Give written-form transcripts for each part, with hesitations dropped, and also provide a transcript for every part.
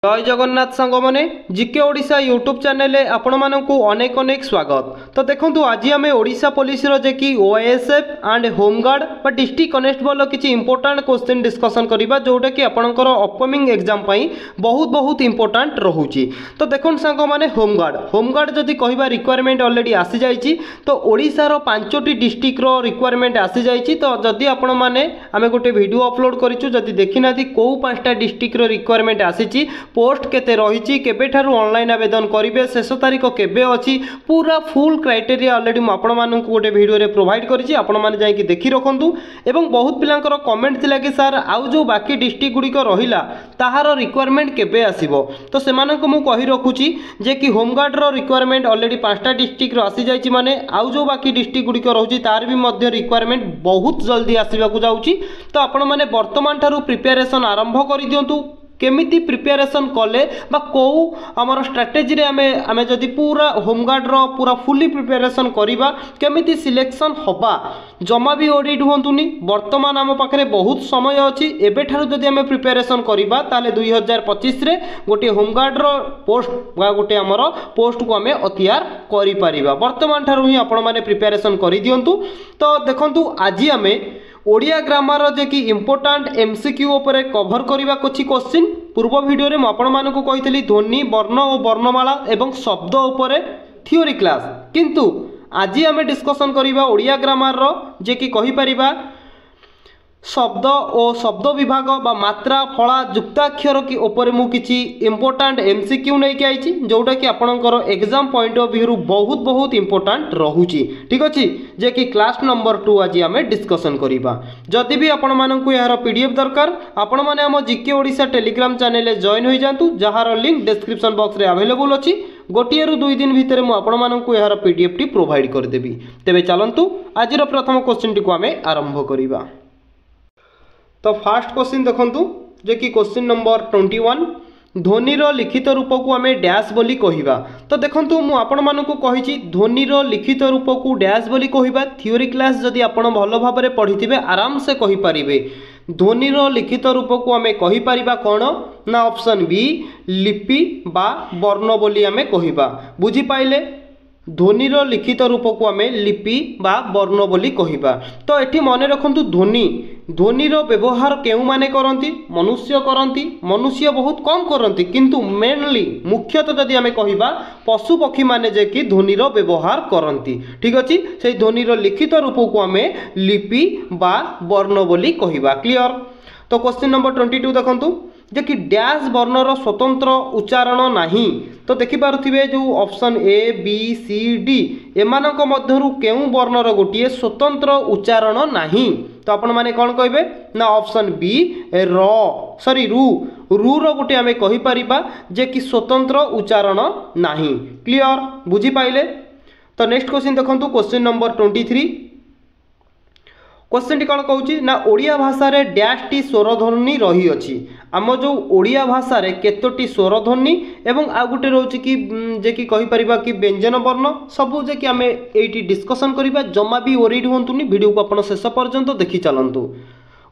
जय जगन्नाथ सांग मैंने जिके ओडिशा यूट्यूब चैनल आपण मानकु अनेक अनेक स्वागत। तो देखो आज आम ओडिशा पुलिस रो जे कि ओएसएफ एंड होमगार्ड बा डिस्ट्रिक्ट कनेस्टेबल किसी इंपोर्टाट क्वेश्चन डिस्कसन करबा जोटा कि आपणकर अपकमिंग एग्जाम पई बहुत इंपोर्टाट रहुची। तो देखो सांग माने होमगार्ड जदि कहबा रिक्वायरमेंट ऑलरेडी आसी जाइछि तो ओडिशा रो 5टी डिस्ट्रिक्ट रो रिक्वायरमेंट आसी जाइछि। तो जदि आपण माने आमे गोटे वीडियो अपलोड करिछु जदि देखिनाथि को 5टा डिस्ट्रिक्ट रो रिक्वायरमेंट आसीछि पोस्ट केते रही केबेठारु ऑनलाइन आवेदन करेंगे शेष तारीख केबे अच्छी पूरा फुल क्राइटेरिया ऑलरेडी मुझे गोटे वीडियो रे प्रोवाइड करी आपण मैंने जाकि देखि रखु। एवं बहुत पिलांकर कमेंट थिला कि सर आउ जो बाकी डिस्ट्रिक्ट गुड़िक रहिला ताहार रिक्वायरमेंट केबे आसीबो। तो सेमानंको मु कहि रखुची जे कि होमगार्ड रो रिक्वायरमेंट ऑलरेडी 5टा डिस्ट्रिक्ट रो आसी जाइछि माने आउ जो बाकी डिस्ट्रिक्ट गुड़िक रहुची तार भी मध्य रिक्वायरमेंट बहुत जल्दी आसीबाकू जाउची। तो आपण माने वर्तमान ठारू प्रिपरेशन आरंभ करि दियंतु केमिति प्रिपरेशन कले बा को आमर स्ट्राटेजी रे आमे जदि पूरा होमगार्ड रो पूरा फुली प्रिपरेशन करिबा केमिति सिलेक्शन होबा जमा भी ओडिट होंतुनी। वर्तमान आम पाखरे बहुत समय अछि एबे ठारू जदि आमे प्रिपरेशन करिबा ताले 2025 रे गोटे होमगार्ड रो पोस्ट बा गोटे आमर पोस्ट को आमे अतियार करि परिबा। वर्तमान ठारू ही आपण माने प्रिपरेशन करि दियंतु। तो देखंतु आज आमे ओडिया ग्रामर जे कि इंपोर्टाट एमसीक्यू उपरे कवर करबा कोछि क्वेश्चन पूर्व वीडियो रे आपण मानकु कहितली ध्वनि वर्ण और वर्णमाला एवं शब्द उपरे थ्योरी क्लास किंतु आज आमे डिस्कशन करबा ओडिया ग्रामर रो जे कि कहि परिबा शब्द और शब्द विभाग बा मात्रा फला जुक्ताक्षर की ऊपर मु किछि इंपोर्टाट एमसीक्यू नै के आइछि जोटा कि आपनकर एग्जाम पॉइंट ऑफ व्यू बहुत इंपोर्टाट रहुछि। ठीक अछि जे कि क्लास नंबर 2 आज आमे डिस्कशन करिबा। जदि भी आपण मानकु यार पीडीएफ दरकार आपण माने हम जीके ओडिशा टेलीग्राम चैनल रे जॉइन होई जांतु जहार लिंक डिस्क्रिप्शन बॉक्स रे अवेलेबल अछि। गोटिए रु 2 दिन भितर मु आपण मानकु यार पीडीएफ टी प्रोवाइड कर देबी। तेबे चलंतु आज रो प्रथम क्वेश्चन टी को आमे आरंभ करिबा। तो फास्ट क्वेश्चन देखंतु जे कि क्वेश्चन नंबर 21 ध्वनि रो लिखित रूप को आमे डैश बोली कहिबा। तो देखंतु मु आपण मानकु कहिछि ध्वनि रो लिखित रूप को डैश बोली कहिबा। थ्योरी क्लास जदि आपण भलो भाबरे पढिथिबे आराम से कहि परिबे। ध्वनि रो लिखित रूप को आमे कहि परिबा कोन ना ऑप्शन बी लिपि बा वर्ण बोली आमे कहिबा। बुझी पाइले ध्वनि रो लिखित रूप को आमे लिपि बा वर्ण बोली कहिबा। तो एठी मने रखंतु ध्वनि रो व्यवहार केउ माने करंती मनुष्य बहुत कम करंती किंतु मेनली मुख्यतः जदि आमे कहिबा पशु पक्षी माने जे कि ध्वनि रो व्यवहार करंती। ठीक अछि से ध्वनि रो लिखित रूप को आमे लिपि बा वर्ण बोली कहिबा। क्लियर। तो क्वेश्चन नंबर 22 देखंतु जे कि डैश वर्णर स्वतंत्र उच्चारण नाही। तो देखि पारुथिबे जो option A B C D एमानक मध्यरु केउ वर्णर गोटिए स्वतंत्र उच्चारण नाही। तो आपण माने कोन कहबे ना ऑप्शन बी रू रो गोटे आमे कहि परिबा जे कि स्वतंत्र उच्चारण नाही। क्लियर बुझी पाइले। तो नेक्स्ट क्वेश्चन देखंतु क्वेश्चन नंबर 23 क्वेश्चन टी कौन कहूँ ना ओडिया भाषा रे डैश टी स्वरध्वनि रही अछि। आम जो ओडिया भाषा रे केतोटी स्वरध्वनि एवं आ गुटे रोची कि जे कि कहि परिबा कि व्यंजन वर्ण सबु जे कि आमे एटी डिस्कशन करिबा जमा भी ओरिड होंतुनी वीडियो को आपण शेष पर्यंत देखि चलंतु।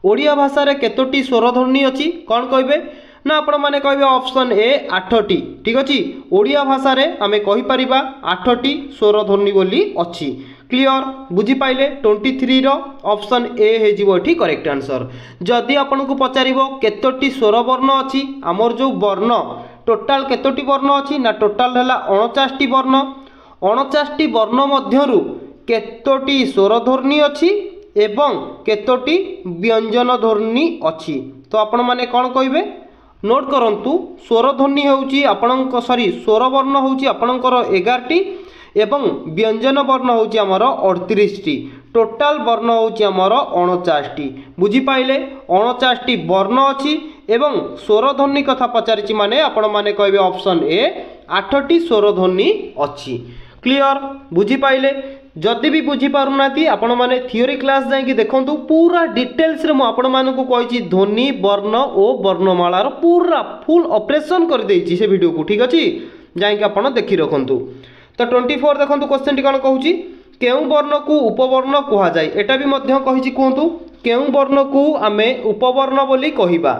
ओडिया भाषा रे केतोटी स्वरध्वनि अछि कौन कहबे ना आपण माने कहबे ऑप्शन ए 8टी। ठीक अछि ओडिया भाषा रे आमे कहि परिबा 8टी स्वरध्वनि बोली अछि। क्लियर बुझी पाइले। 23 रो ऑप्शन ए हे जिवो एठी करेक्ट आंसर। जदि आपन को पचारिबो केतोटी स्वर वर्ण अछि हमर जो वर्ण टोटल केतोटी वर्ण अछि ना टोटल हला 49टी वर्ण 49टी वर्ण मध्यरु केतोटी स्वर ध्वनि अछि एवं केतोटी व्यंजन ध्वनि अछि। तो आपण माने कोन कहिबे नोट करंतु स्वर ध्वनि होउची आपनक स्वर वर्ण होउची आपनकर 11टी एवं व्यंजन वर्ण होउची हमर 38टी टोटल वर्ण होउची हमर 49टी। बुझी पाइले 49टी वर्ण अछि एवं स्वर ध्वनि कथा पचारिछि माने आपण माने कहबे ऑप्शन ए 8टी स्वर ध्वनि अछि। क्लियर बुझी पाइले। जदि भी बुझी पारुनाती आपण माने थ्योरी क्लास जाई कि देखंतु पूरा डिटेल्स रे मु आपण मानकु कहिछि ध्वनि वर्ण और वर्णमालार पूरा फुल ऑपरेशन कर देछि से वीडियो को। ठीक अछि जाई कि आपण देखि रखंतु। तो 24 देखंतु क्वेश्चन टी कोन कहूछि केउ वर्ण को उपवर्ण कहा जाय। एटा भी मध्य कहिछि कहंतु केउ वर्ण को आमे उपवर्ण बोली कहिबा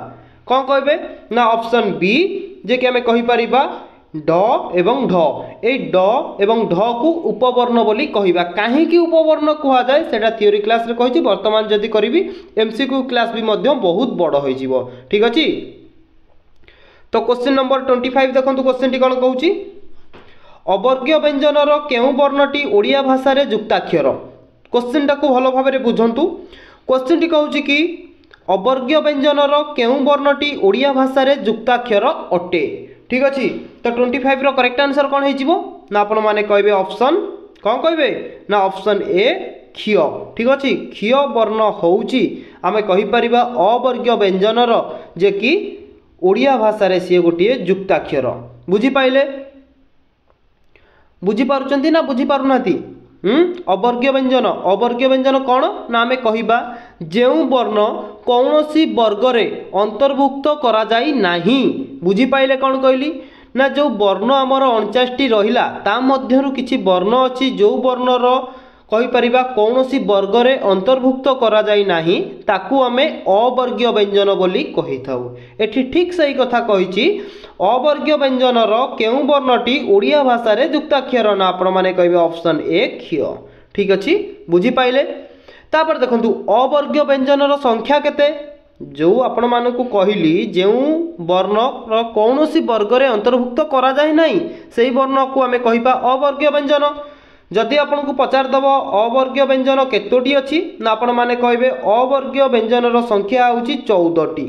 कौन कहे ना ऑप्शन बी जे कि आम कहीपर ड एवं ढ ए ड एवं ढ को उपवर्ण बोली कहवा कहीं उपवर्ण कह जाए सेटा थियोरी क्लास रे कही वर्तमान जदि करी एमसीक्यू क्लास भी बहुत बड़ हो ठीक अच्छे। तो क्वेश्चन नंबर 25 देखो क्वेश्चन टी कौन कहूँ अवर्ग्य व्यंजनर केउ वर्णटी ओडिया भाषा रे युक्ताक्षर क्वेश्चन टाक भल भाव में बुझंतु क्वेश्चन टी कहूँ कि अवर्ग्य व्यंजनर केउ वर्णटी ओडिया भाषा रे युक्ताक्षर अटे ठीक अच्छे। तो 25 रो करेक्ट आंसर कौन हो ना आपण मैंने कहे ऑप्शन कौन कहे ना ऑप्शन ए क्षीय ठीक अच्छे। क्षीय वर्ण होउची आमे कहीपर अवर्ग्य व्यंजनर जे कि ओडिया भाषा रे सी गोटे युक्ताक्षर बुझीपाइले बुझीपारुचंती ना बुझीपारुनाती अवर्ग्य व्यंजन कौन ना आमे कहिबा जेउ वर्ण कौनसी वर्ग रे अंतर्भुक्त करा जाई नाही बुझीपाइले कौन कहली ना जो वर्ण आमर 49 रहिला ता मध्यरु किछि वर्ण अछि जो वर्णर कहीपर कौनसी वर्ग रे अंतर्भुक्त करा जाई नाही ताकू आमे अवर्ग्य व्यंजन बोली कहि थाउ एठी ठीक सही कथा कहिछि अवर्ग्य व्यंजनर केउ वर्णटी ओडिया भाषा रे युक्ताक्षर ना आपण माने कहबे ऑप्शन ए क्षीय ठीक अछि बुझी पाइले। तापर देखंतु अवर्ग्य व्यंजनर संख्या केते जो आपण मानकु कहली जेउ वर्ण कौनसी वर्ग रे अंतर्भुक्त करा जाई नाही सेही वर्ण को आमे कहिबा अवर्ग्य व्यंजन जदि आपन को पचार दब अवर्ग्य व्यंजन केतोटी अछि ना आपण माने कहबे अवर्ग्य व्यंजनर संख्या होची 14टी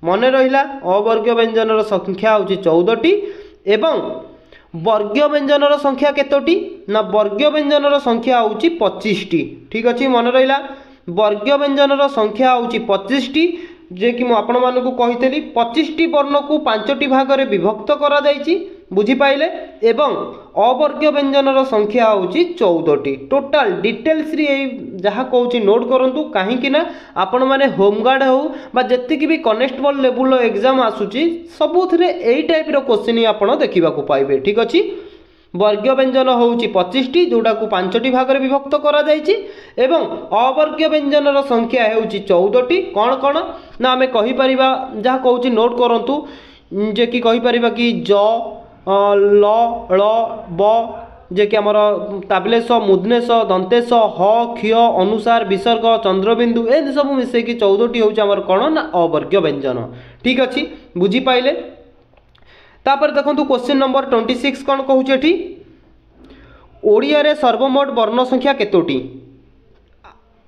मन रहिला अवर्ग्य व्यंजनर संख्या होची 14टी एवं वर्ग्य व्यंजनर संख्या केतोटी ना वर्ग्य व्यंजनर संख्या होची 25टी ठीक अछि मन रहिला वर्ग्य व्यंजनर संख्या होची 25टी जे कि मु आपण मानकु कहितली 25टी वर्ण को 5टी भाग रे विभक्त करा जायछि बुझी पाइले एवं अवर्ग्य व्यंजनर संख्या होची 14टी टोटाल डिटेल्स रे जहाँ कहूँ नोट करंतु कहीं ना आपण माने होमगार्ड हो बा जेतिकी भी कनेस्टेबल लेवल एग्जाम आसुची सबुथिरे एई टाइप रो क्वेश्चन ही आपण देखिबा को पाइबे ठीक अछि। वर्ग्य व्यंजन होउची 25टी जोड़ा को 5टी भाग रे विभक्त करा जायछि एवं अवर्ग्य व्यंजनर संख्या होउची 14टी कौन कौन ना आमे कहि परिबा जहाँ कहूँ नोट करंतु जे कि कहि परिबा कि ज ल ळ ब जे कि आमर ताबलेश मुदनेश दंतेश ह क्षीय अनुसार विसर्ग चंद्रबिंदु ए सब मिसे कि 14टी होउची आमर कौन ना अवर्ग्य व्यंजन ठीक अछि बुझी पाइले। तापर देखंतु क्वेश्चन नंबर 26 कौन कहूँ एठी ओडिया रे सर्वमोट वर्ण संख्या केतोटी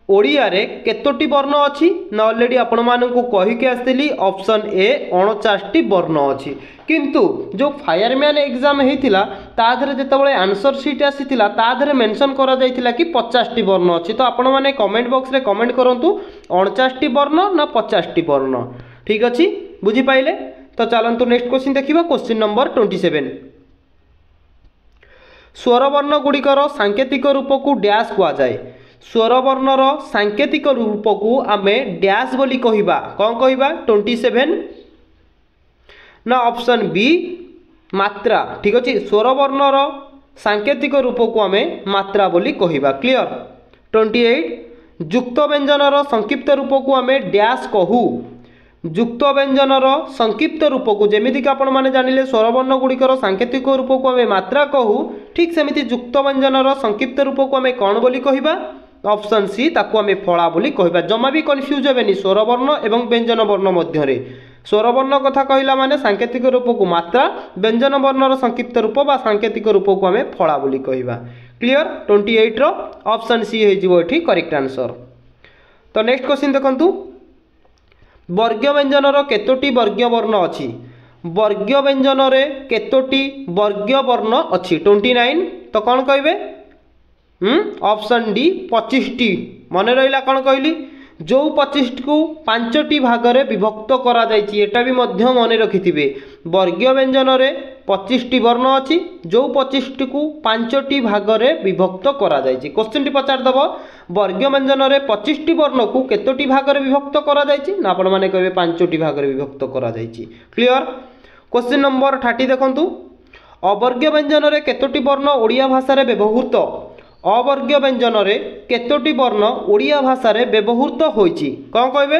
ओडिया रे केतोटी वर्ण अछि ना ऑलरेडी आपण मानकु कहि के आस्तिली ऑप्शन ए 49टी वर्ण अछि किंतु जो फायरमैन एग्जाम हेतिला ता धरे जेतबळे आंसर शीट आसीतिला ता धरे मेंशन करा जायतिला कि 50टी वर्ण अछि तो आपण माने कमेंट बॉक्स रे कमेंट करंतु 49टी वर्ण ना 50टी वर्ण ठीक अछि बुझी पाइले। तो चलंतु नेक्स्ट क्वेश्चन देखिबा क्वेश्चन नंबर 27 स्वरवर्ण गुड़िकर सांकेतिक रूप को डैश कुआ जाए स्वरवर्णर सांकेतिक रूप को आमे डैश बोली कहिबा कौन कहिबा 27 ना ऑप्शन बी मात्रा ठीक अछि स्वरवर्णर सांकेतिक रूप को आमे मात्रा बोली कहिबा क्लियर। 28 युक्त व्यंजनर संक्षिप्त रूप को आमे डैश कहू युक्त व्यंजनर संक्षिप्त रूप को जेमिति कि आपण माने जानिले स्वरवर्ण गुड़िकर सांकेतिक रूप को आमे मात्रा कहू ठीक सेमिति युक्त व्यंजनर संक्षिप्त रूप को आमे कौन बोली कहिबा ऑप्शन सी ताकू आमे फला बोली कहिबा जमा भी कन्फ्यूज हेबेनी स्वरवर्ण एवं व्यंजन वर्ण मध्य रे स्वरवर्ण कथा कहिला माने सांकेतिक रूप को मात्रा व्यंजन वर्णर संक्षिप्त रूप बा सांकेतिक रूप को आमे फला बोली कहिबा क्लियर। 28 रो ऑप्शन सी हे जिवो एठी करेक्ट आंसर। तो नेक्स्ट क्वेश्चन देखंतु वर्ग्य व्यंजनर केतोटी वर्ग्य वर्ण अछि वर्ग्य व्यंजन रे केतोटी वर्ग्य वर्ण अछि 29 तो कौन कहबे ऑप्शन डी 25टी मन रहिला कौन कहली जो 25 को 5टी भाग रे विभक्त करा जायछि एटा भी मध्य मन रखिथिबे वर्ग्य व्यंजन रे 25टी वर्ण अछि जो 25 को 5टी भाग रे विभक्त करा जायछि क्वेश्चन टी पचार दबो वर्ग्य व्यंजन रे 25टी वर्ण को केतोटी भाग रे विभक्त करा जायछि ना आपण माने कहबे 5टी भाग रे विभक्त करा जायछि क्लियर। क्वेश्चन नंबर 30 देखंतु अवर्ग्य व्यंजन रे केतोटी वर्ण ओडिया भाषा रे व्यवहृत अवर्ग्य व्यंजन रे केतोटी वर्ण ओडिया भाषा रे व्यवहृत होइछि कौन कहबे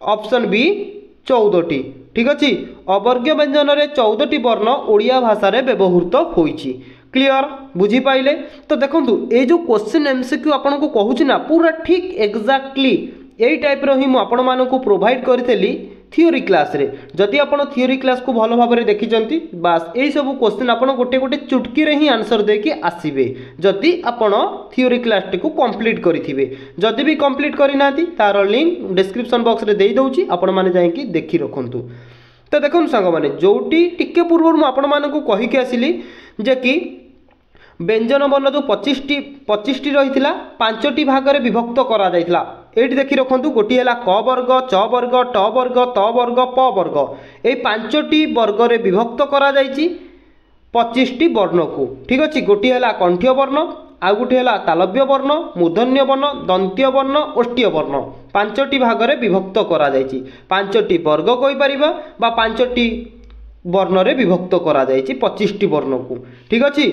ऑप्शन बी 14टी। ठीक अच्छे अवर्ग्य व्यंजन में 14टी वर्ण ओडिया भाषा रे व्यवहृत होइछि। क्लियर बुझीपाइले। तो देखो ये जो क्वेश्चन एमसीक्यू आपन को कहूँ ना पूरा ठीक एक्जाक्टली यही टाइप ही मुझे प्रोवाइड करी थियोरी क्लास रे। जदि आप थियोरी क्लास को भल भाव देखी बास यही सब क्वेश्चन आप गोटे गोटे चुटकी ही आंसर देके आसबे जदि आपन थियोरी क्लास टी को कंप्लीट करेंगे। जदि भी कंप्लीट करना तार लिंक डिस्क्रिप्शन बॉक्स रे दे दूची आपण माने जाइए देखी रखुँ। तो देखो सांग मैंने जोटी टिके पूर्व मुझे कहीकि आसिली जे कि व्यंजन वर्ण जो 25टी रही 5टी भाग में विभक्त करा जायतिला। ये देखी रखु गोटे है क वर्ग च वर्ग ट वर्ग त वर्ग प वर्ग ये 5टी वर्ग में विभक्त करा जायछि 25टी वर्ण को। ठीक अच्छे गोटे है कंठ्य वर्ण आउ गोटे है तालव्य वर्ण मूर्धन्य वर्ण दंत्य वर्ण ओष्ठ्य वर्ण 5टी भाग में विभक्त करा जायछि। 5टी वर्ग कहीपर बा 5टी वर्ण में विभक्त करा जायछि 25टी वर्ण को। ठीक अच्छे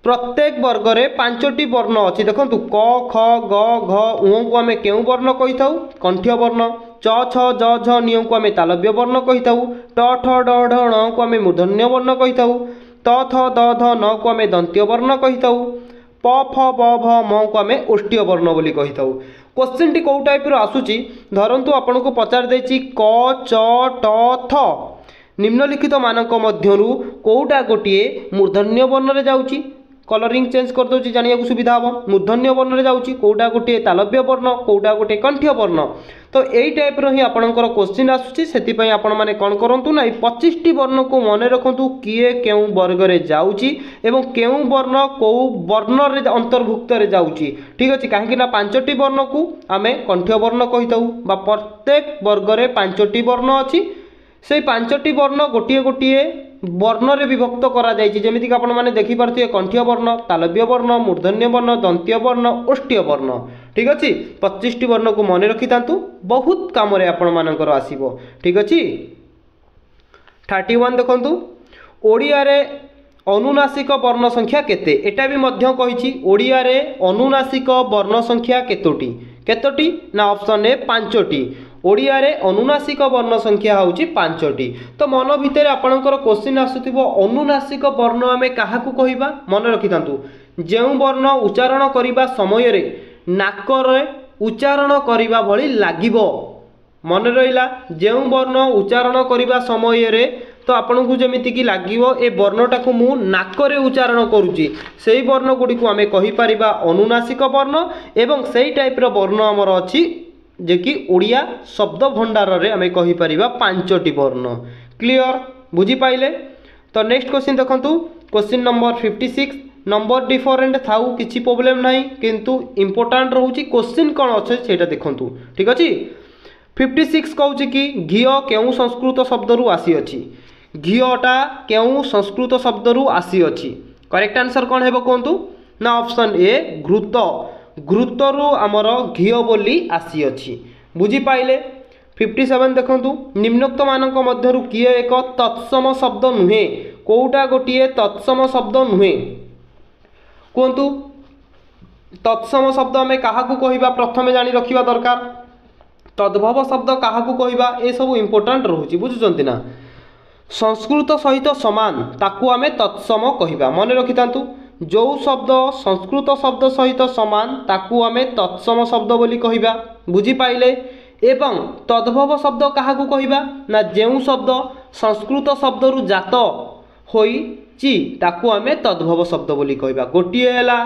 प्रत्येक वर्ग में 5टी वर्ण अच्छी देखो क ख ग घ उ को आम क्यों वर्ण कही था कंठ्य वर्ण च छ ज झ निय को आम तालव्य वर्ण कही था ट ठ ड ढ ण को आम मूर्धन्य वर्ण कही था त थ द ध न को आम दंत्य वर्ण कही था प फ ब भ म को आम ओष्ठ्य वर्ण बोली कही था। क्वेश्चन टी कौ टाइप आसूची धरतु आपन को पचार देछि क च ट थ निम्नलिखित मानक मध्यरु कोउटा गोटिए मूर्धन्य वर्ण रे जाउची कलरिंग चेंज कर दूसरी जाना सुविधा हम मूर्धन्य वर्ण में जाऊँगी कौटा गोटे तालव्य वर्ण कौटा गोटे कंठ्य वर्ण। तो यही टाइप ही आपंकर क्वेश्चन आसूसी से आपण मैंने कौन करूँ ना 25टी वर्ण को मन रखु किए क्यों वर्ग में जाऊँगी एवं क्यों वर्ण कौ वर्ण रे अंतर्भुक्त जाऊँगी। ठीक अच्छे कहीं 5टी वर्ण को आम कंठ्य वर्ण कही था प्रत्येक वर्ग में 5टी वर्ण अच्छी से 5टी वर्ण गोटे गोटे वर्ण रे विभक्त करा जायछि। जेमिति कि आपण माने देखि पारथिए कंठ्य वर्ण तालव्य वर्ण मूर्धन्य वर्ण दंत्य वर्ण ओष्ठ्य वर्ण। ठीक अच्छे 25टी वर्ण को मन रखि तांतु बहुत काम रे आपण मानकर आसीबो। ठीक अच्छे 31 देखंतु ओडिया रे अनुनासिक वर्ण संख्या केते एटा भी मध्य कहिछि ओडिया रे अनुनासिक वर्ण संख्या केतोटी ना ऑप्शन ए 5टी ओडिया रे अनुनासिक वर्ण संख्या होउची 5टी। तो मन भितर आपणकर क्वेश्चन आसुथिबो अनुनासिक वर्ण आमे काहाकू कहिबा मन रखितांतु जेउ वर्ण उच्चारण करिबा समय रे नाकर उच्चारण करिबा भली लागिबो मन रहिला जेउ वर्ण उच्चारण करिबा समय रे तो आपन को जमिति कि लागिबो ए वर्णटा को मु नाकरे उच्चारण करूची सेही वर्ण गुडी को आमे कहि परिबा अनुनासिक वर्ण एवं सेही टाइप रो वर्ण हमर अछि जे कि ओडिया शब्द भंडार रे आमे कहि परिबा 5टी वर्ण। क्लियर बुझी पाइले। तो नेक्स्ट क्वेश्चन देखंतु क्वेश्चन नंबर 56 नंबर डिफरेंट थाउ किछि प्रॉब्लम नाही किंतु इंपोर्टेंट रहउची क्वेश्चन कोन अछि सेटा देखंतु। ठीक अछि 56 कहउची कि घियो केउ संस्कृत शब्द रु आसी अछि घियोटा केउ संस्कृत शब्द रु आसी अछि करेक्ट आंसर कोन हेबो कोंतु ना ऑप्शन ए घृत घृतरु आमर घियो बोली आसी अछि बुझी पाइले। 57 देखंतु निम्नोक्त मानक मध्यरु किए एक तत्सम शब्द नुहे कोउटा गोटिए तत्सम शब्द नुहे कोंतु तत्सम शब्द हमें काहाकू कहिबा प्रथमे जानि रखिबा दरकार तद्भव शब्द काहाकू कहिबा ए सब इंपोर्टेंट रहउची बुझुचंती ना संस्कृत सहित समान ताकू आमे तत्सम कहिबा मन रखितांतु जो शब्द संस्कृत शब्द सहित समान ताकू आमे तत्सम शब्द बोली कहिबा बुझी पाइले। एवं तद्भव शब्द काहाकू कहिबा ना जेउ शब्द संस्कृत शब्द रु जात होइची ताकू आमे तद्भव शब्द बोली कहिबा गोटिए हैला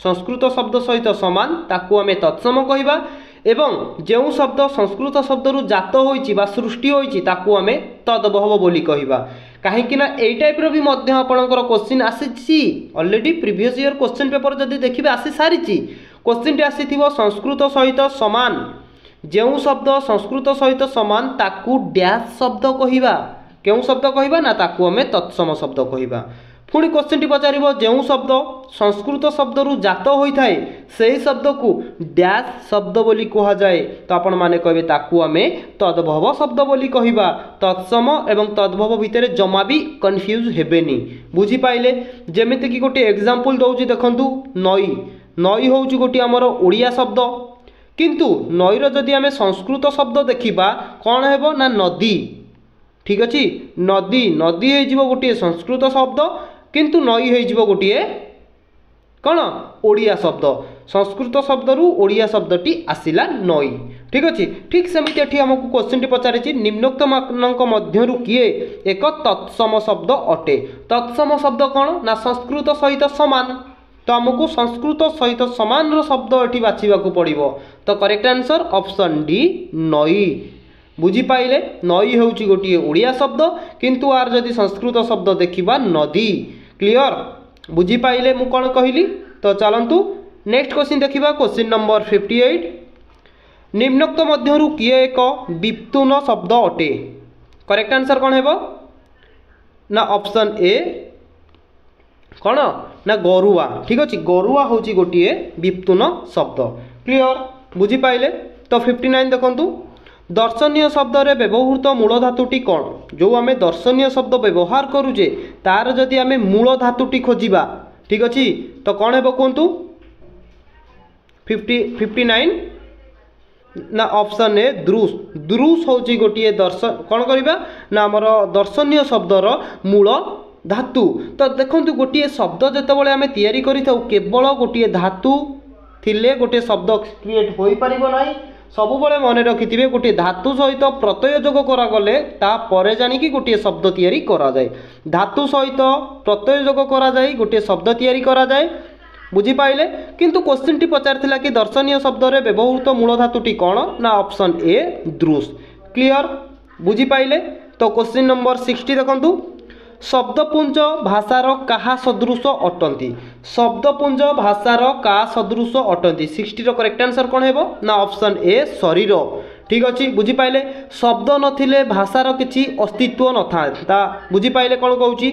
संस्कृत शब्द सहित समान ताकू आमे तत्सम कहिबा एवं जेउ शब्द संस्कृत शब्द रु जात होइची बा सृष्टि होइची ताकू आमे तद्भव बोली कहिबा कहीं ना यही टाइप भी आपंकर क्वेश्चन आसी already previous year question paper जदि देखिए आसी सारी क्वेश्चन टी आसी संस्कृत सहित समान जेउ शब्द संस्कृत सहित समान ताकू डैश शब्द कहिबा केउ शब्द कहिबा ना ताकू आमे तत्सम शब्द कहिबा पुणी क्वेश्चन टी पचारिबो जेउ शब्द संस्कृत शब्द रु जात होइथाय सेही शब्द को डैश शब्द बोली कहा जाए तो आपण माने कहबे ताकू आमे तद्भव शब्द बोली कहिबा तत्सम एवं तद्भव भितर जमा भी कन्फ्यूज हेबेनी बुझी पाइले। जेमिति कि गोटे एग्जांपल दउची देखंतु नई नई होउची गोटे हमर ओडिया शब्द किंतु नईर जदि आम संस्कृत शब्द देखा कौन है ना नदी। ठीक अच्छे नदी नदी हो गोटे संस्कृत शब्द किंतु नई हो गोटे कौन ओडिया शब्द संस्कृत शब्द रु ओडिया शब्दटी आसिला नई। ठीक अच्छे ठीक सेमती एठी हमको क्वेश्चन टी पचारिछि निम्नोक्त मानक मध्यरु किए एक तत्सम शब्द अटे। तत्सम शब्द कौन ना संस्कृत सहित समान तो आमको संस्कृत सहित समान रो शब्द एठी बाछिबाकू पड़िबो। तो करेक्ट आंसर ऑप्शन डी नई। बुझी पाइले नई होउची गोटे ओडिया शब्द किंतु आर जदि संस्कृत शब्द देखिबा नदी। क्लियर बुझी पाइले मु कौन कहली। तो चलंतु नेक्स्ट क्वेश्चन देखिबा क्वेश्चन नंबर 58 निम्नोक्त मध्यरु किए एक विप्तुन शब्द अटे। करेक्ट आंसर कौन है ना ऑप्शन ए कौन ना गरुआ। ठीक अच्छे गरुआ हूँ गोटे विप्तुन शब्द। क्लियर बुझी पाइले। तो 59 देखंतु दर्शनीय शब्द रे व्यवहृत मूल धातुटी कौन जो आम दर्शनीय शब्द व्यवहार करुचे तार जदि आम मूल धातुटी खोजिबा। ठीक अच्छे तो कौन है कहतु 59 ना ऑप्शन ए द्रुस। द्रुस हूँ गोटे दर्शन कौन करवा ना आमर दर्शनीय शब्दर मूल धातु। तो देखो गोटे शब्द जितेबाला आम तैयारी करिथाउ केवल गोटे धातु थिले गोटे शब्द क्रिएट हो पारिबो नाही। सबुबले मन रखिथिबे गोटे धातु सहित प्रत्यय जोग करागले तापर जानिकी गोटे शब्द तैयारी करा जाए। धातु सहित प्रत्यय जोग करा जाए गोटे शब्द तैयारी करा जाए। बुझी पाइले किंतु क्वेश्चन टी पचारथिला कि दर्शनीय शब्द रे व्यवहृत मूल धातुटी कौन ना ऑप्शन ए द्रुस। क्लियर बुझी पाइले। तो क्वेश्चन नंबर 60 देखंतु शब्दपुंज भाषार कहा सदृश अटंती। शब्दपुंज भाषार का सदृश अटंती 60 रो करेक्ट आंसर कौन है ना ऑप्शन ए शरीर। ठीक अच्छे बुझी पाइले शब्द नथिले भाषार किसी अस्तित्व न था। बुझी पाइले कौन कहूँ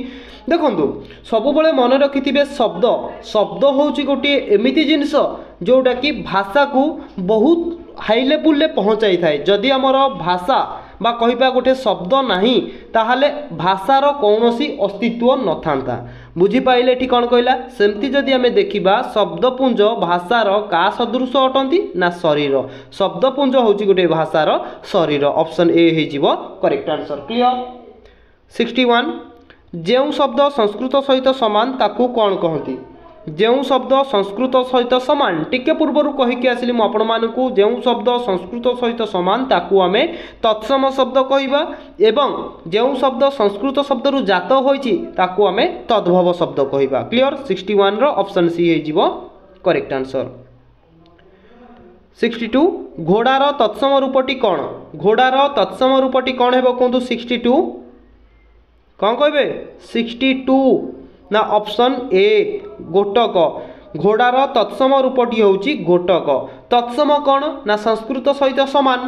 देखो सबुबले मन रखिथिबे शब्द शब्द हूँ गोटे एमिति जिनिस जोटा कि भाषा को बहुत हाई लेवल ले पहुँचाई थाए। जदि आमर भाषा बा कहिबा गोटे शब्द नहीं ताहले भाषार कौनसी अस्तित्व न था। बुझी पाइले एठी कौन कहला सेमती जदि आमे देखिबा शब्दपुंज भाषार का सदृश अटंती ना शरीर। शब्दपुंज होची गोटे भाषार शरीर ऑप्शन ए हेजिबो करेक्ट आंसर। क्लियर 61 जेउ शब्द संस्कृत सहित समान ताकू कौन कहती। जेउ शब्द संस्कृत सहित समान टिके पूर्वर कहीकि आसिली मु आपण मानकु जेउ शब्द संस्कृत सहित समान ताकू आमे तत्सम शब्द कहिबा एवं जेउ शब्द संस्कृत शब्द रु जात होईची ताकू आमे तद्भव शब्द कहिबा। क्लियर 61 रो ऑप्शन सी हे जिवो करेक्ट आंसर। 62 घोड़ार तत्सम रूपटी कौन। घोड़ार तत्सम रूपटी कौन हेबो कोंतु 62 कौन कहबे 62 ना ऑप्शन ए गोटक। घोड़ार तत्सम रूपटी होउची गोटक। तत्सम कौन ना संस्कृत सहित समान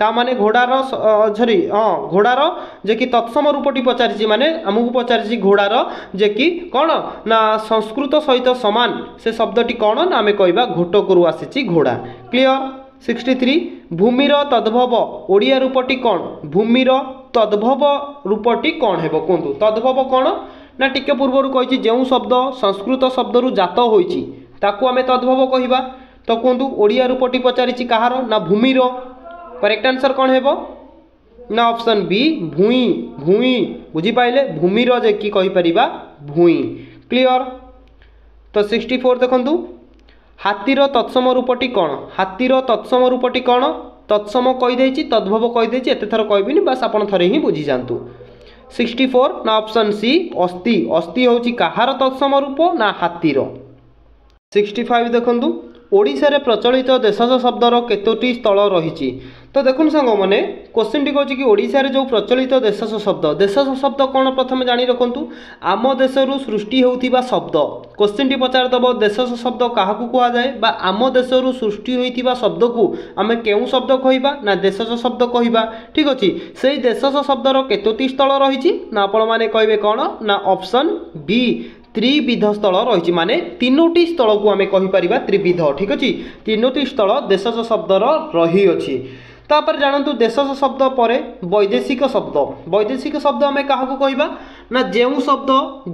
ता माने घोड़ार सॉरी घोड़ार जे कि तत्सम रूपटी पचारिछि माने आमको पचारिछि घोड़ार जे कि कौन ना संस्कृत सहित समान से शब्दटी कौन ना आमे कहबा घोटक रु आसीछि घोड़ा। क्लियर 63 भूमिर तद्भव ओडिया रूपटी कौन। भूमिर तद्भव रूपटी कौन हेबो कोंतु तद्भव कौन ना टिके पूर्वर कही जो शब्द संस्कृत शब्द रु जात होईची ताकू आमे तद्भव कहिबा। तो कोंतु ओडिया रूपटी पचारिछि कहार ना भूमिर। करेक्ट आंसर कौन हेबो ना ऑप्शन बी भूई। भूई बुझी पाइले भूमिर जे कि कहि परिबा भूई। क्लियर। तो 64 देखंतु हाथीर तत्सम रूपटी कौन। हाथीर तत्सम रूपटी कौन तत्सम कहि देछि तद्भव कहि देछि एते थर कहबिनी बस आपण थरे ही बुझी जांतु। 64 ना ऑप्शन सी अस्थि। अस्थि होछि कहार तत्सम रूप ना हाथीर। 65 देखंतु ओडिशा रे प्रचलित देशज शब्दर केतोटी स्थल रही। तो देखुन सांग मैंने क्वेश्चन टी कहछि कि ओडिशा रे जो प्रचलित देशज शब्द कौन प्रथम जानी रखंतु आम देशरू सृष्टि होउथिबा शब्द। क्वेश्चन टी पचार दबो देशज शब्द काहाकू कुआ जाए बा आम देशरू सृष्टि होइथिबा शब्द को आमे केउ शब्द कहिबा ना देशज शब्द कहिबा। ठीक अछि सेही देशज शब्दर केतोटी स्थल रही ना आपण माने कहबे कौन ना ऑप्शन बी त्रिविध स्थल रही माने तीनोटी स्थल को आमे कहि परिबा त्रिविध। ठीक अछि तीनोटी स्थल देशज शब्दर रही अछि। तापर जानतु देशज शब्द परे वैदेशिक शब्द। वैदेशिक शब्द आमे काहाकू कहिबा ना ଯେଉଁ शब्द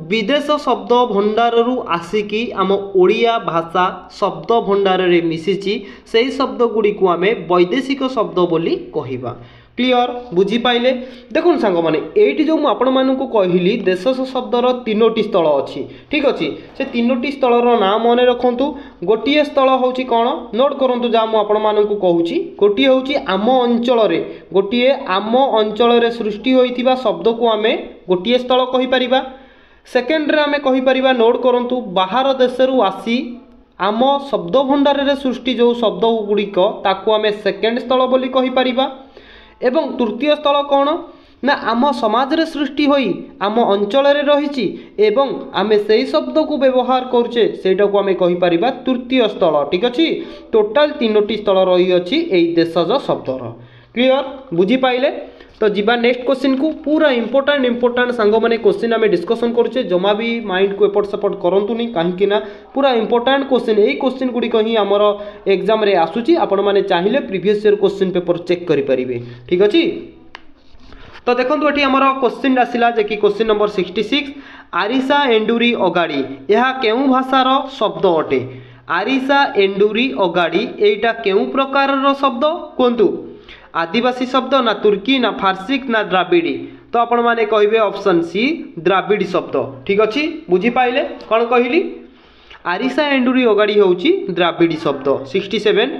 विदेश शब्द भंडार आसिकी आम ओडिया भाषा शब्द भंडार रे मिसिची सेही शब्द गुड़ी को आमे वैदेशिक शब्द बोली कहिबा। क्लियर बुझी पाइले। देखुन सांग माने एठी जो मु आपण मानकु कहिली देशज शब्दर तीनोटी स्थल अछि ठीक अछि से तीनोटी स्थलर नाम मने रखंतु। गोटिए स्थल होउची कोन नोट करंतु जा मु आपण मानकु कहूची गोटिए होउची आम अंचल रे गोटिए आम अंचल रे सृष्टि होइतिबा शब्द को आमे गोटिए स्थल कहि परिबा। सेकेंड रे आमे कहि परिबा नोट करंतु बाहर देशरु आसी आम शब्द भंडार रे सृष्टि जो शब्द गुड़िक ताकू आमे सेकेंड स्थल बोली कहि परिबा। एवं तृतीय स्थल कौन ना आम समाज रे सृष्टि होई आम अंचल रे रहिछि एवं आमे सेही शब्द को व्यवहार करूचे सेटा को आमे कहि परिबा तृतीय स्थल ठीक अछि। टोटल तीनोटी स्थल रही अछि एई देशज शब्दर। क्लियर बुझी पाइले। तो जीवा नेक्स्ट क्वेश्चन को पूरा इंपोर्टेंट सांग माने क्वेश्चन आमे डिस्कशन करूचे जमा भी माइंड को एपट सपोर्ट करंतुनी काहेकि ना पूरा इंपोर्टेंट क्वेश्चन एई क्वेश्चन गुडी कहि हमर एग्जाम रे आसुची आपण माने चाहिए previous year question paper check करि परिबे ठीक अछि। तो देखंतु एठी हमर क्वेश्चन आसिला जे कि क्वेश्चन नंबर 66 आरिसा एंडुरी अगाड़ी यह केउ भाषार शब्द अटे। आरिसा एंडुरी अगाड़ी एटा केउ प्रकारर शब्द कोंतु आदिवासी शब्द ना तुर्की ना फारसी ना द्राविड़ी। तो आपण माने कहिबे ऑप्शन सी द्राविड़ी शब्द ठीक अछि बुझी पाइले। कोन कहिली आरिसा एंडुरी अगाड़ी होउची द्राविड़ी शब्द। 67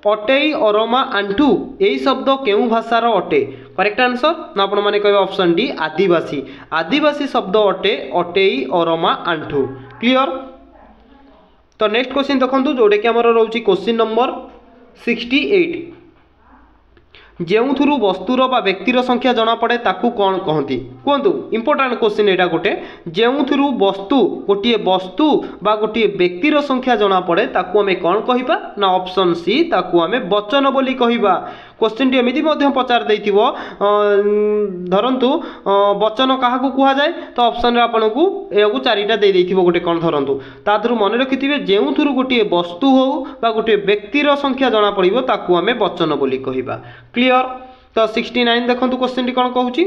अटेई अरमा आंठू एई शब्द केउ भाषार अटे करेक्ट आंसर ना आपण माने कहिबे ऑप्शन डी आदिवासी। आदिवासी शब्द अटे अटेई अरमा आंठू। क्लियर। तो नेक्स्ट क्वेश्चन देखंतु जोडे कि हमर रहउची क्वेश्चन नंबर 68 जेउथुरु वस्तुर बा व्यक्तिर संख्या जना पड़े ताकू कौन कहती कहतु। इंपोर्टेंट क्वेश्चन एटा गोटे जेउथुरु वस्तु गोटे वस्तु बा गोटे व्यक्तिर संख्या जना पड़े ताकू आमे कौन कहिबा ना ऑप्शन सी ताकू आमे वचन बोली कहिबा। क्वेश्चन टी एमिति मध्य पचार देइथिबो धरंतु वचन काहाकू कुहा जाय तो ऑप्शन रे आपनकू एगु चारिटा दे देइथिबो गोटे कोन धरंतु तादरु मन रखिथिबे जेउथुरु गोटे वस्तु हो बा गोटे व्यक्तिर संख्या जना पड़िबो ताकू आमे वचन बोली कहिबा। क्लियर। तो 69 देखंतु क्वेश्चन टी कोन कहूची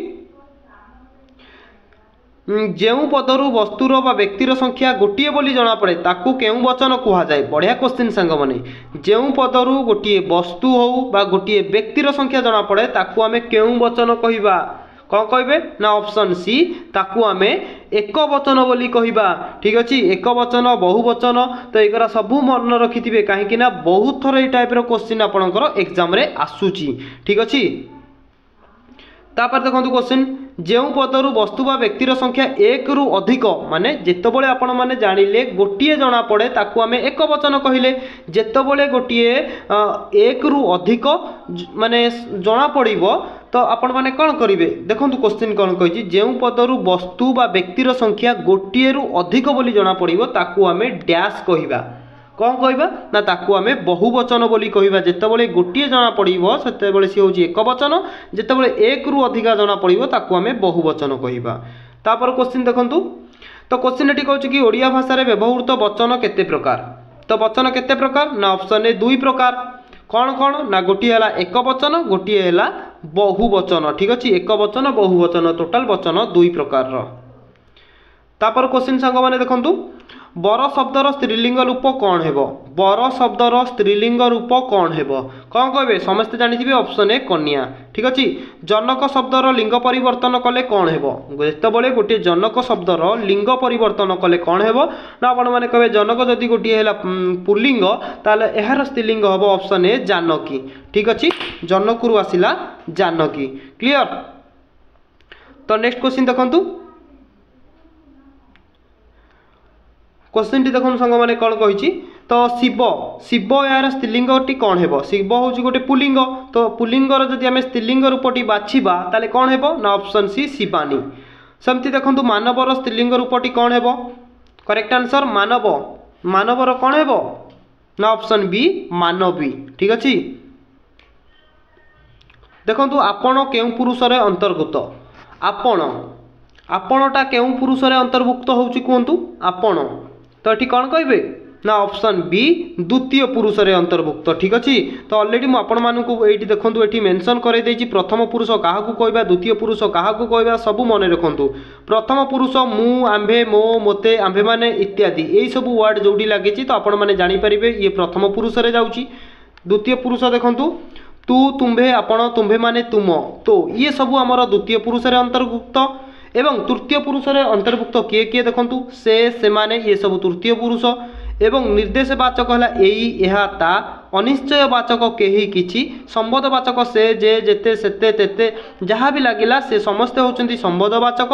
जेउ पदरु वस्तुर बा व्यक्तिर संख्या गोटिए बोली जना पड़े ताकू केउ वचन कुहा जाय। बढ़िया क्वेश्चन सांग माने जेउ पदरु गोटिए वस्तु हो बा गोटिए व्यक्तिर संख्या जना पड़े ताकू आमे केउ वचन कहिबा कौन कहबे ना ऑप्शन सी ताकू आमे एक वचन बोली कहिबा ठीक अछि। एक वचन बहुवचन तो एगरा सब मन रखिथिबे काहेकि ना बहुत थर ए टाइप रो क्वेश्चन आपनकर एग्जाम रे आसुची ठीक अछि। तापर देखंतु क्वेश्चन जेउ पदरु वस्तु बा व्यक्तिर संख्या एक रु अधिक माने जेतबळे आपण माने जानिले गोटिए जना पड़े ताकू आमे एक वचन कहिले जेतबळे गोटिए एक रु अधिक माने जना पड़िबो तो आपण माने कोन करिवे। देखंतु क्वेश्चन कोन कहिछि जेउ पदरु वस्तु बा व्यक्तिर संख्या गोटिए रु अधिक बोली जना पड़िबो ताकू आमे डैश कहिबा कौन कहबा ना ताकू आमे बहुवचन बोली कहिबा। जेतबळे गोटिए जना पड़िबो सेतबळे सी होची एक वचन जेतबळे एक रु अधिका जना पड़िबो ताकू आमे बहुवचन कहिबा। तापर क्वेश्चन देखंतु तो क्वेश्चन एटी कहउची कि ओडिया भाषा रे व्यवहृत वचन केते प्रकार। तो वचन केते प्रकार ना ऑप्शन ए दुई प्रकार कौन कौन ना गोटिए हला एक वचन गोटिए हला बहुवचन ठीक अछि। एक वचन बहुवचन टोटल वचन दुई प्रकार रो। तापर क्वेश्चन संग माने देखंतु बर शब्दर स्त्रीलिंग रूप कौन हेबो। बर शब्दर स्त्रीलिंग रूप कौन हेबो कौन कहबे समस्त जानिथिबे ऑप्शन ए कन्या ठीक अछि। जनक शब्दर लिंग परिवर्तन कले कौन हेबो जेतबळे गोटे जनक शब्दर लिंग परिवर्तन कले कौन हेबो ना आपण माने कहबे जनक जदि गोटे हेला पुल्लिंग ताले एहार स्त्रीलिंग हेबो ऑप्शन ए जानकी ठीक अछि। जनकरु आसिला जानकी। क्लियर। तो नेक्स्ट क्वेश्चन देखंतु क्वेश्चन टी देखो संग माने कौन कहिछि तो शिव शिव यार स्त्रीलिंगटी कौन हेबो। शिव होची गोटे पुलिंग तो पुलिंगर जदि आमे स्त्रीलिंग रूपटी बाछिबा ताले कौन हेबो ना ऑप्शन सी शिवानी। सेमति देखंतु मानवर स्त्रीलिंग रूपटी कौन हेबो करेक्ट आंसर मानव। मानवर कौन हेबो ना ऑप्शन बी मानवी ठीक अछि। देखंतु आपण केउ पुरुष रे अंतर्गत आपण आपणटा केउ पुरुष रे अंतर्भुक्त होउची कोंतु आपण तो एठी कौन कहबे ना ऑप्शन बी द्वितीय पुरुष रे अंतर्भुक्त। ठीक अच्छे तो ऑलरेडी मुझे आपको ये देखूँ ये मेंशन कर प्रथम पुरुष क्या कहवा द्वितीय पुरुष क्या कहवा सब मन रखु। प्रथम पुरुष मु आंभे मो मोते आंभे माने इत्यादि यही सब वर्ड जोड़ी लगी तो आपण मैंने जानीपर ये प्रथम पुरुष रे जाऊँगी। द्वितीय पुरुष देखूँ तू तुम्भे आपण तुम्भे माने तुम तो ये सब आमर द्वितीय पुरुष रे अंतर्भुक्त। एवं तृतीय पुरुष रे अंतर्भुक्त किए किए देखूँ से माने ये सब तृतीय पुरुष। एवं निर्देशवाचक है एई एहा ता अनिश्चयवाचक केही किछि संबोधवाचक से जे जेते सेते तेते जहाँ भी लगिला से समस्ते होचंती संबोधवाचक।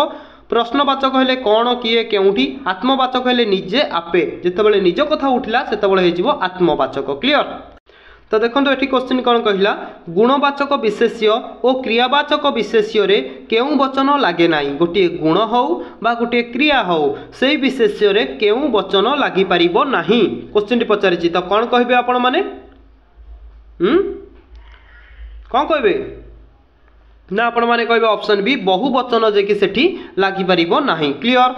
प्रश्नवाचक हेले कौन किए केउठी आत्मवाचक हेले निजे आपे जेतेबेले निज कथा उठिला सेतेबेले हेजिवो आत्मवाचक। क्लियर तो देखो ये क्वेश्चन कौन कहला गुणवाचक विशेष्य और क्रियावाचक विशेष्य रे केउ वचन लगे ना गोटे गुण हो बा गोटे क्रिया हो से विशेष्य रे केउ वचन लगी पारिबो नाही। क्वेश्चन टी पचारिछि तो कौन कहबे आपण माने कौन कहबे ना आपण माने कहबे ऑप्शन बी बहुवचन जे कि सेठी लगी पारिबो नाही। क्लियर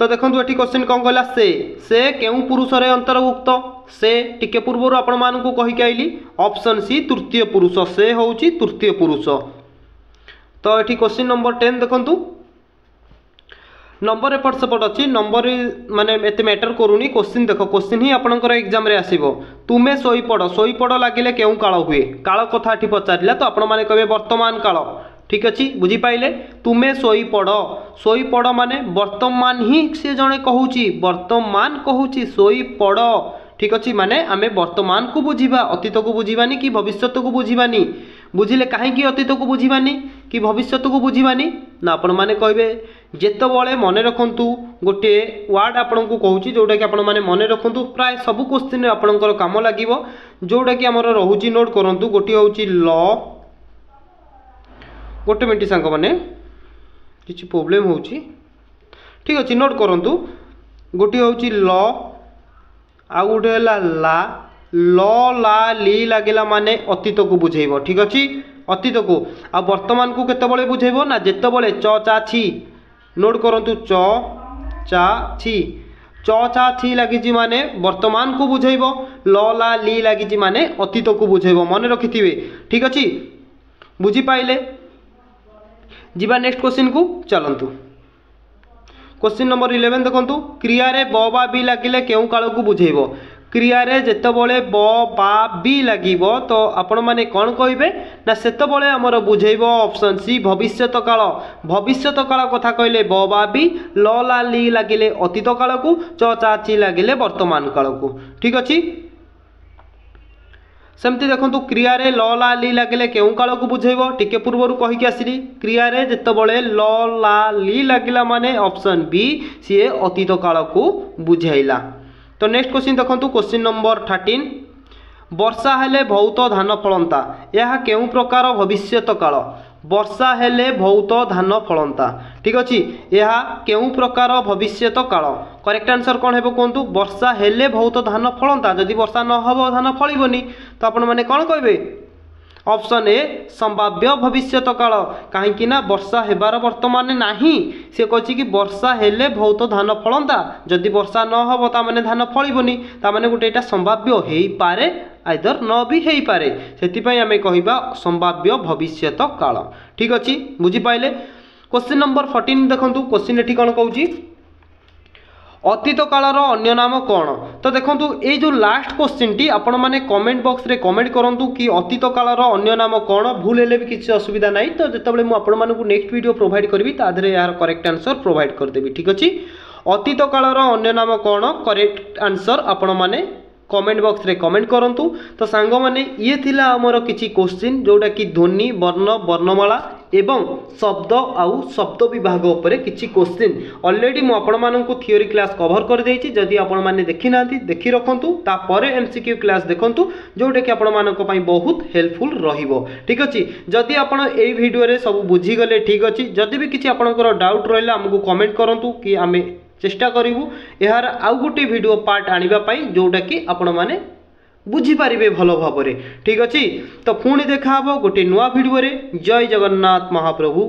तो देखो ये क्वेश्चन कौन कहला से केउ पुरुष रे अंतर्भुक्त से टिके पूर्व आपण मानकु कहि आइली ऑप्शन सी तृतीय पुरुष से होउची तृतीय पुरुष। तो ये क्वेश्चन नंबर 10 देखंतु नंबर एपट सेपट अच्छी नंबर माने एते मैटर करूनी क्वेश्चन देख क्वेश्चन ही आपनकर एग्जाम रे आसीबो तुमे सोईपड़ लगिले केउ काल हुए काल कथा ठी पचारिला तो आपण माने कहबे वर्तमान काल। ठीक अच्छे बुझीपाइले तुमे सोईपड़ माने वर्तमान ही से जड़े कहूँ वर्तमान कहूँ सोईपड़। ठीक अच्छे माने आमे वर्तमान को बुझीबा अतीत को बुझीबानी कि भविष्य को बुझीबानी बुझिले कहीं अतीत को बुझीबानी कि भविष्य को बुझीबानी ना आपण माने कहबे जेतबळे मन रखंतु गोटे वर्ड आपन को कहूँ जोटा कि आपण माने मन रखंतु प्राय सब क्वेश्चन आपनकर काम लागिवो जोटा कि हमर रहूची नोट करंतु गोटे होची ल गोटे मिनट सांग मैंने किसी प्रोब्लेम हो ठीक अच्छे नोट करूँ गोटे हूँ ल आउ गोटे है ला ला ली लगिला माने अतीत को बुझेब। ठीक अच्छे अतीत को आ वर्तमान को केतबळे बुझेब ना जेतबळे च चा छी नोट करूँ च चा छी लगी माने वर्तमान को बुझेब ल ला ली लगी माने अतीत को बुझेब मन रखिथिबे। ठीक अच्छे बुझीपाइले जीवा नेक्स्ट क्वेश्चन को चलतु क्वेश्चन नंबर 11 देखंतु क्रिया रे ब बा बी लगिले केउ काल को बुझेब क्रिया रे जेतबळे ब बा बी लागिबो तो आपण माने कोन कहबे ना सेतबळे हमर बुझेब ऑप्शन सी भविष्यत काल कथा कहले ब बा बी ल ला ली लागिले अतीत काल को च चा ची लागिले वर्तमान काल को। ठीक अछि सेमती देखो क्रिया रे ल ला ली लगिले केउ काल को बुझेब टिके पूर्व कहीकि आसिली क्रिया रे जेतबळे ल ला ली लगिला माने ऑप्शन बी सी अतीत काल को बुझाइला। तो नेक्स्ट क्वेश्चन देखो क्वेश्चन नंबर 13 वर्षा हेले बहुत धान फलंता यह केउ प्रकार भविष्यत काल वर्षा हेले बहुत धान फलंता। ठीक अच्छे यह केउ प्रकार भविष्यत काल करेक्ट आंसर कौन है कहतु वर्षा हेले बहुत धान फलंता जदि वर्षा न हो धान फलबनी तो आपण मैंने कौन कहे ऑप्शन ए संभाव्य भविष्यत काल कहीं ना वर्षा हेबार वर्तमान नाही से कही कि वर्षा हेले बहुत धान फलंता जदि वर्षा न हो ताने धान फलबनी ताने गोटे संभाव्य हो पारे आइदर न भी हो पारे से आम कहवा संभाव्य भविष्यत काल। ठीक अच्छे बुझीपाइले क्वेश्चन नंबर 14 देखो क्वेश्चन ये कौन कहूँ अतीत कालर अन्य नाम कौन। तो देखो ये जो लास्ट क्वेश्चन टी आपण माने कमेंट बॉक्स रे कमेंट करंतु कि अतीत कालर अन्य नाम कौन भूल हेले भी किसी असुविधा नहीं तो जितेबाला मुझे आपण मानकु नेक्स्ट वीडियो प्रोवाइड करी ताधरे यार करेक्ट आंसर प्रोवाइड करदेवी। ठीक अच्छे अतीत कालर अन्य नाम कौन करेक्ट आंसर आपण माने कमेंट बॉक्स रे कमेंट करंतु। तो सांग माने ये थिला हमर किछि क्वेश्चन जोटा कि ध्वनि वर्ण वर्णमाला एवं शब्द आउ शब्द विभाग उपरे किछि क्वेश्चन ऑलरेडी मु आपण मानकु थ्योरी क्लास कवर कर देछि जदि आपण माने देखि नांती देखि रखंतु तापरे एमसीक्यू क्लास देखंतु जोटा कि आपण मानक पई बहुत हेल्पफुल रहिबो। ठीक अछि जदि आपण एई वीडियो रे सब बुझी गले ठीक अछि जदि भी किछि आपणकर डाउट रहला हमकु कमेंट करंतु कि आमे चेष्टा करूँ यार आउ गोटे वीडियो पार्ट आने जोटा कि आपण माने बुझीपारे भल भाव। ठीक अच्छे तो पुणी देखा गोटे नुआ वीडियो रे। जय जगन्नाथ महाप्रभु।